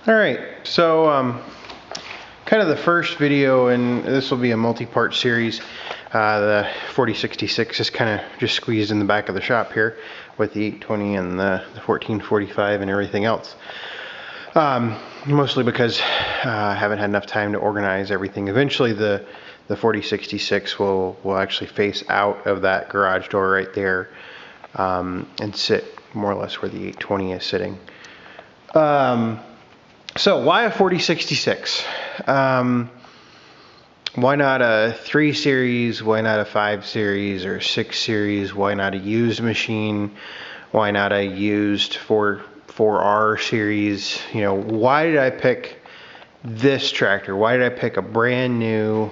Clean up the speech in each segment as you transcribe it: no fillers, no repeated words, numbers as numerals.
Alright, so kind of the first video, and this will be a multi-part series. The 4066 is kind of just squeezed in the back of the shop here with the 820 and the 1445 and everything else. Mostly because I haven't had enough time to organize everything. Eventually the 4066 will actually face out of that garage door right there and sit more or less where the 820 is sitting. So why a 4066? Why not a 3 series? Why not a 5 series or 6 series? Why not a used machine? Why not a used 4R series? You know, why did I pick this tractor? Why did I pick a brand new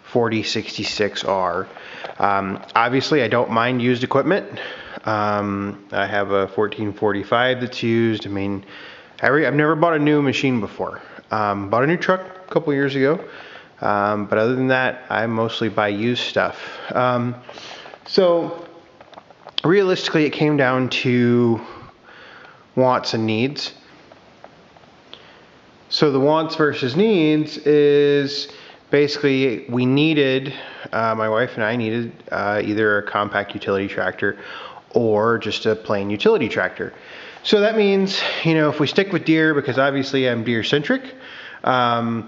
4066R? Obviously, I don't mind used equipment. I have a 1445 that's used. I mean, I've never bought a new machine before. Bought a new truck a couple years ago, but other than that, I mostly buy used stuff. So realistically, it came down to wants and needs. So the wants versus needs is basically we needed, my wife and I needed either a compact utility tractor or just a plain utility tractor. So that means, you know, if we stick with Deere, because obviously I'm Deere centric, I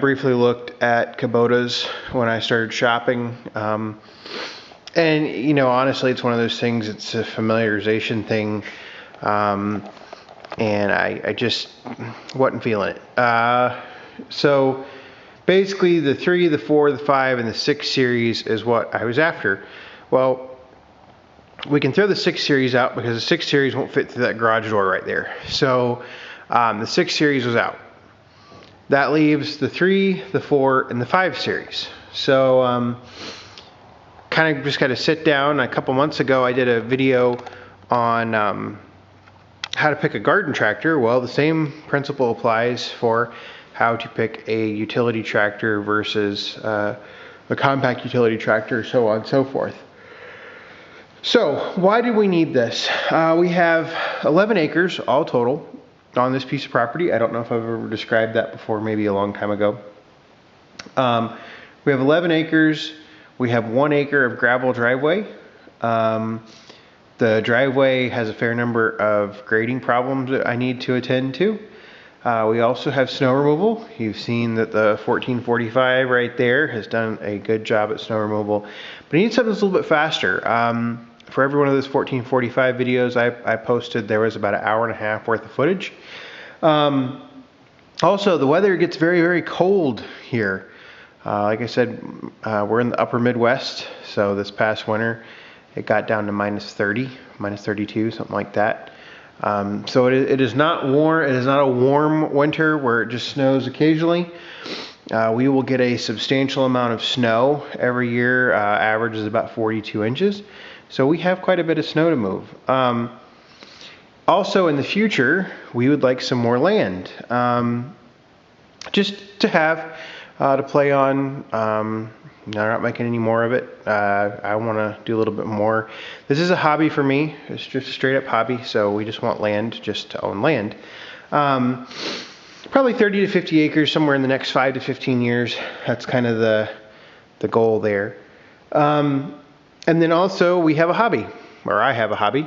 briefly looked at Kubotas when I started shopping. And, you know, honestly, it's one of those things, it's a familiarization thing. And I just wasn't feeling it. So basically the 3, the 4, the 5, and the 6 series is what I was after. Well, we can throw the 6 series out because the 6 series won't fit through that garage door right there. So the 6 series was out. That leaves the 3, the 4, and the 5 series. So kind of just got to sit down. A couple months ago I did a video on how to pick a garden tractor. Well, the same principle applies for how to pick a utility tractor versus a compact utility tractor, so on and so forth. So why do we need this? We have 11 acres all total on this piece of property. I don't know if I've ever described that before, maybe a long time ago. We have 11 acres. We have 1 acre of gravel driveway. The driveway has a fair number of grading problems that I need to attend to. We also have snow removal. You've seen that the 1445 right there has done a good job at snow removal, but I need something that's a little bit faster. For every one of those 1445 videos I posted, there was about an hour and a half worth of footage. Also, the weather gets very, very cold here. Like I said, we're in the upper Midwest, so this past winter it got down to -30, -32, something like that. So it is not warm. It is not a warm winter where it just snows occasionally. We will get a substantial amount of snow every year. Average is about 42 inches. So we have quite a bit of snow to move. Also in the future, we would like some more land. Just to have to play on. I'm not making any more of it. I want to do a little bit more. This is a hobby for me. It's just a straight up hobby. So we just want land just to own land. Probably 30 to 50 acres somewhere in the next 5 to 15 years. That's kind of the goal there. And then also we have a hobby, or I have a hobby.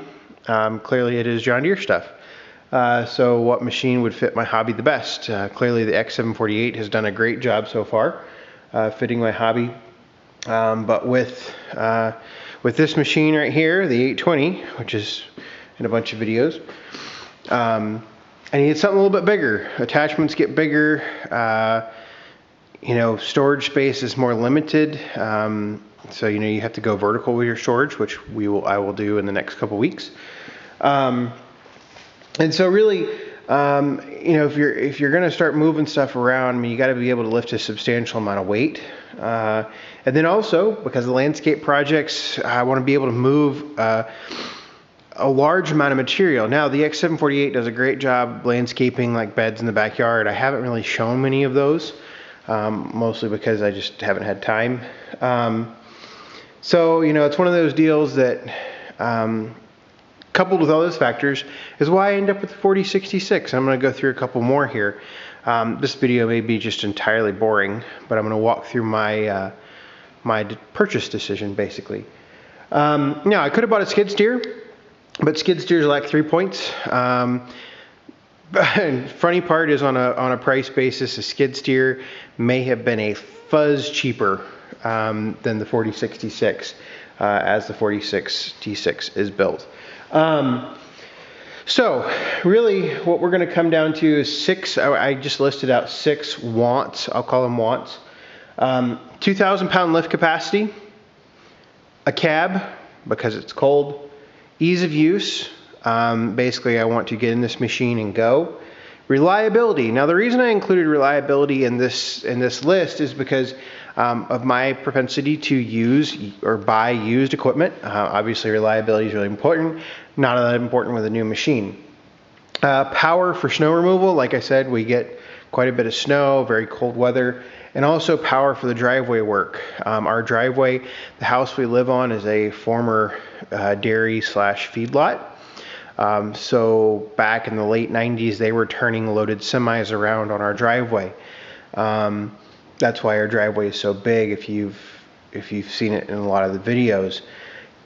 Clearly it is John Deere stuff. So what machine would fit my hobby the best? Clearly the X748 has done a great job so far fitting my hobby. But with this machine right here, the 820, which is in a bunch of videos, I needed something a little bit bigger. Attachments get bigger. You know, storage space is more limited. So, you know, you have to go vertical with your storage, which I will do in the next couple weeks. And so really, you know, if you're going to start moving stuff around, I mean, you got to be able to lift a substantial amount of weight. And then also, because of the landscape projects, I want to be able to move a large amount of material. Now, the X748 does a great job landscaping like beds in the backyard. I haven't really shown many of those, mostly because I just haven't had time. So, you know, it's one of those deals that coupled with all those factors is why I end up with the 4066. I'm going to go through a couple more here. This video may be just entirely boring, but I'm going to walk through my purchase decision basically. Now I could have bought a skid steer, but skid steers are like 3 points. Funny part is on a price basis, a skid steer may have been a fuzz cheaper than the 4066 as the 4066 is built. So really what we're going to come down to is I just listed out 6 wants. I'll call them wants. 2,000 pound lift capacity, a cab because it's cold, ease of use. Basically I want to get in this machine and go. Reliability. Now the reason I included reliability in this list is because of my propensity to use or buy used equipment. Obviously reliability is really important, not that important with a new machine. Power for snow removal. Like I said, we get quite a bit of snow, very cold weather, and also power for the driveway work. Our driveway, the house we live on, is a former dairy / feedlot. So back in the late 90s, they were turning loaded semis around on our driveway. That's why our driveway is so big. If you've seen it in a lot of the videos,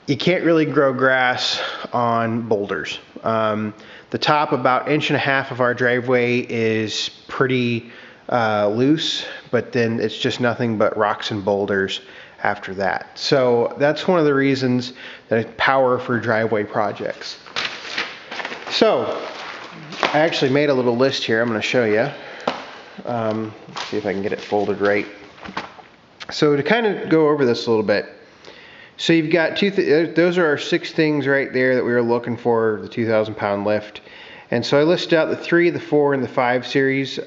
you can't really grow grass on boulders. The top about 1.5 inches of our driveway is pretty loose, but then it's just nothing but rocks and boulders after that. So that's one of the reasons that it's power for driveway projects. So I actually made a little list here. I'm going to show you. Let's see if I can get it folded right. So to kind of go over this a little bit. So you've got those are our 6 things right there that we were looking for, the 2,000 pound lift. And so I listed out the 3, the 4, and the 5 series.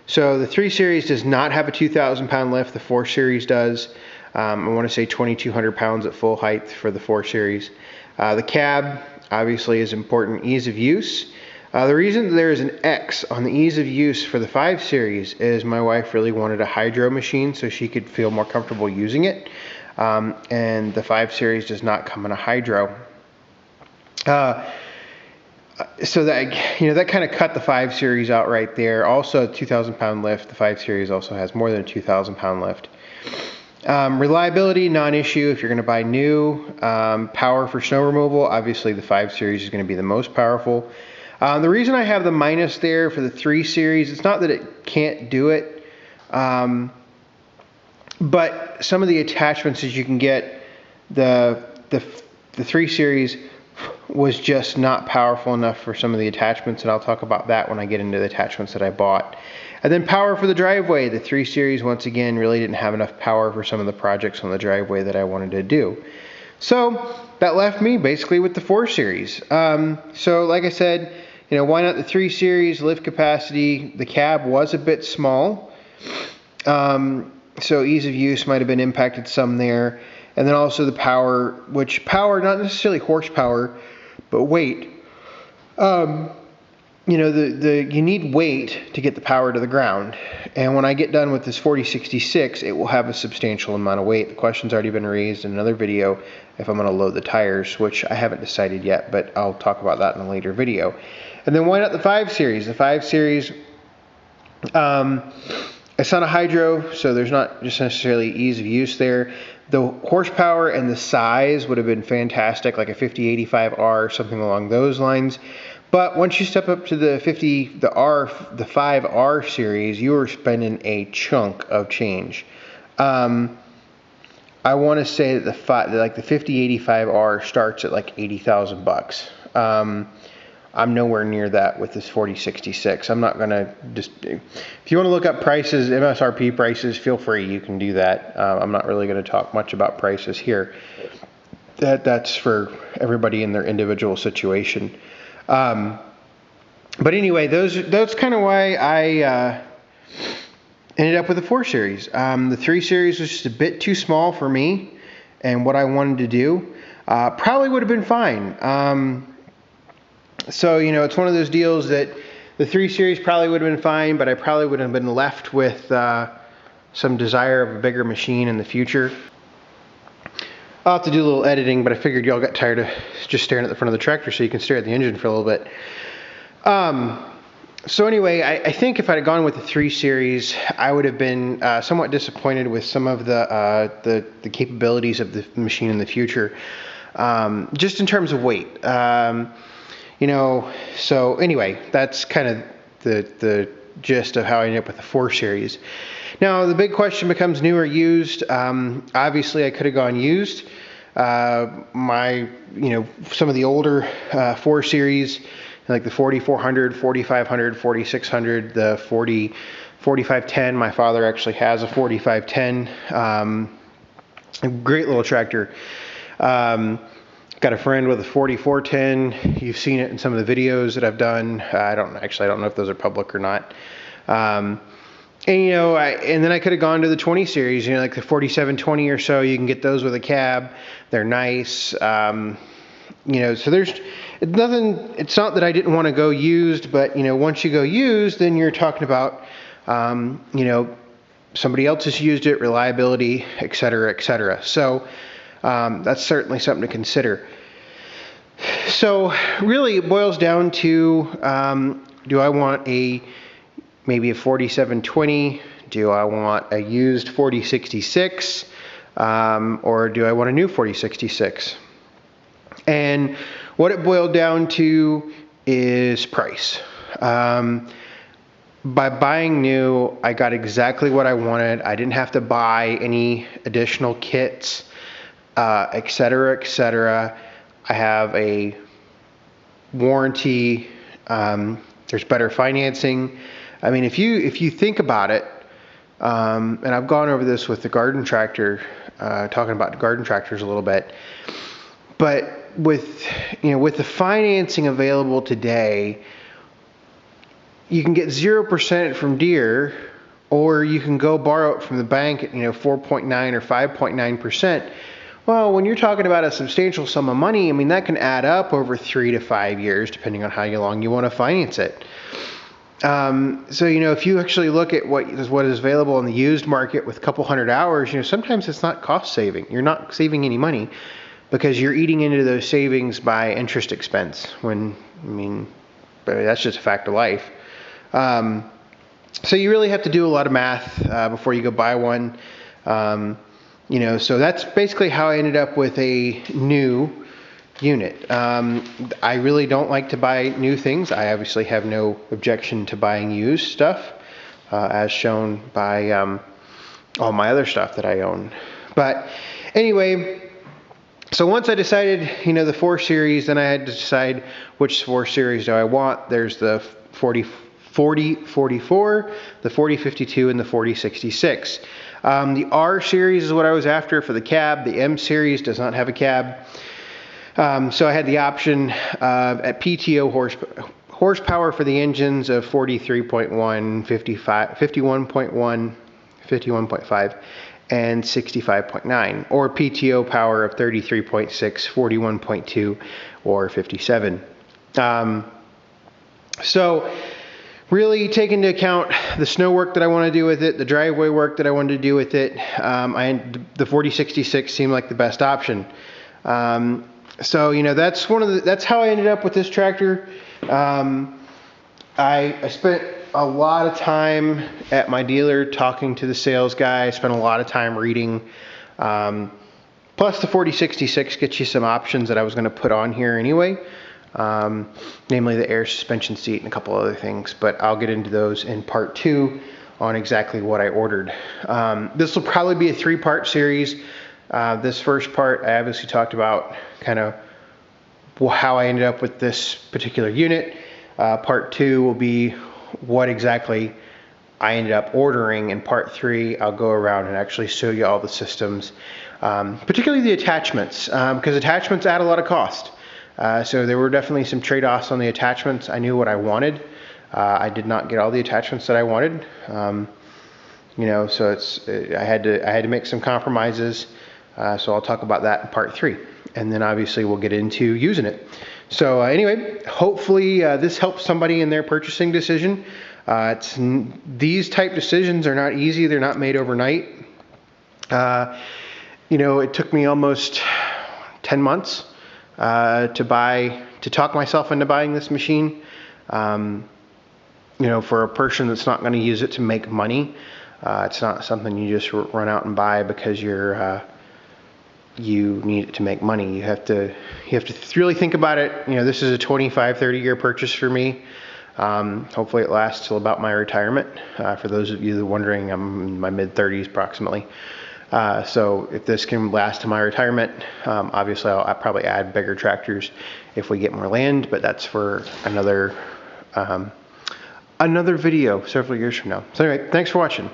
So the 3 series does not have a 2,000 pound lift. The 4 series does. I want to say 2,200 pounds at full height for the 4 series. The cab obviously is important. Ease of use. The reason there is an X on the ease of use for the 5 series is my wife really wanted a hydro machine so she could feel more comfortable using it. And the 5 series does not come in a hydro. So that kind of cut the 5 series out right there. Also a 2,000 pound lift. The 5 series also has more than a 2,000 pound lift. Reliability, non-issue if you're going to buy new. Power for snow removal, obviously the 5 series is going to be the most powerful. The reason I have the minus there for the 3 series, it's not that it can't do it, but some of the attachments that you can get, the 3 series was just not powerful enough for some of the attachments, and I'll talk about that when I get into the attachments that I bought. And then power for the driveway. The 3 series, once again, really didn't have enough power for some of the projects on the driveway that I wanted to do. So that left me basically with the 4 series. So like I said, why not the 3 series, lift capacity? The cab was a bit small. So ease of use might have been impacted some there. And then also the power, which power, not necessarily horsepower, but weight. You need weight to get the power to the ground. And when I get done with this 4066, it will have a substantial amount of weight. The question's already been raised in another video if I'm going to load the tires, which I haven't decided yet, but I'll talk about that in a later video. And then why not the 5 series? The 5 series, it's not a hydro, so there's not just necessarily ease of use there. The horsepower and the size would have been fantastic, like a 5085R, something along those lines. But once you step up to the 5R series, you are spending a chunk of change. I want to say that the 5085R starts at like $80,000. I'm nowhere near that with this 4066. I'm not going to just... If you want to look up prices, MSRP prices, feel free. You can do that. I'm not really going to talk much about prices here. That's for everybody in their individual situation. But anyway, that's kind of why I ended up with the 4 series. The 3 series was just a bit too small for me and what I wanted to do. Probably would have been fine. So, it's one of those deals that the 3 series probably would have been fine, but I probably would have been left with some desire of a bigger machine in the future. I'll have to do a little editing, but I figured y'all got tired of just staring at the front of the tractor, so you can stare at the engine for a little bit. So anyway, I think if I'd have gone with the 3 Series, I would have been somewhat disappointed with some of the capabilities of the machine in the future, just in terms of weight. You know, so anyway, that's kind of the gist of how I ended up with the 4 Series. Now, the big question becomes new or used. Obviously, I could have gone used. Some of the older 4 Series, like the 4400, 4500, 4600, the 4510. My father actually has a 4510. A great little tractor. Got a friend with a 4410. You've seen it in some of the videos that I've done. I don't know if those are public or not. And then I could have gone to the 20 Series, like the 4720 or so. You can get those with a cab. They're nice. So there's nothing. It's not that I didn't want to go used, but once you go used, then you're talking about somebody else has used it, reliability, et cetera, et cetera. So that's certainly something to consider. So really, it boils down to do I want maybe a 4720? Do I want a used 4066? Or do I want a new 4066? And what it boiled down to is price. By buying new, I got exactly what I wanted. I didn't have to buy any additional kits, et cetera, et cetera. I have a warranty. There's better financing. I mean, if you think about it, and I've gone over this with the garden tractor, talking about garden tractors a little bit, but with the financing available today, you can get 0% from Deere, or you can go borrow it from the bank at 4.9 or 5.9%. Well, when you're talking about a substantial sum of money, I mean, that can add up over 3 to 5 years, depending on how long you want to finance it. So if you actually look at what is available in the used market with a couple hundred hours, sometimes it's not cost saving. You're not saving any money because you're eating into those savings by interest expense. That's just a fact of life. So you really have to do a lot of math before you go buy one. So that's basically how I ended up with a new unit. I really don't like to buy new things. I obviously have no objection to buying used stuff, as shown by all my other stuff that I own. But anyway, so once I decided, the 4 Series, then I had to decide which 4 Series do I want. There's the 4044, the 4052, and the 4066. The R Series is what I was after for the cab. The M Series does not have a cab. So I had the option at PTO horsepower for the engines of 43.1, 51.1, 51.5, and 65.9, or PTO power of 33.6, 41.2, or 57. So really take into account the snow work that I want to do with it, the driveway work that I wanted to do with it. The 4066 seemed like the best option. So that's how I ended up with this tractor. I spent a lot of time at my dealer talking to the sales guy. I spent a lot of time reading. Plus the 4066 gets you some options that I was going to put on here anyway. Namely the air suspension seat and a couple other things, but I'll get into those in part 2 on exactly what I ordered. This will probably be a 3-part series. This first part, I obviously talked about kind of how I ended up with this particular unit. Part 2 will be what exactly I ended up ordering. In part 3, I'll go around and actually show you all the systems, particularly the attachments, because attachments add a lot of cost. So there were definitely some trade-offs on the attachments. I knew what I wanted. I did not get all the attachments that I wanted. So I had to make some compromises. So I'll talk about that in part 3, and then obviously we'll get into using it. So anyway, hopefully this helps somebody in their purchasing decision. These type decisions are not easy. They're not made overnight. it took me almost 10 months to talk myself into buying this machine. For a person that's not going to use it to make money, it's not something you just run out and buy because you need it to make money. You have to really think about it. This is a 25-30 year purchase for me. Hopefully it lasts till about my retirement. For those of you that are wondering, I'm in my mid-30s approximately. So if this can last to my retirement, obviously I'll probably add bigger tractors if we get more land, but that's for another video several years from now. So anyway, thanks for watching.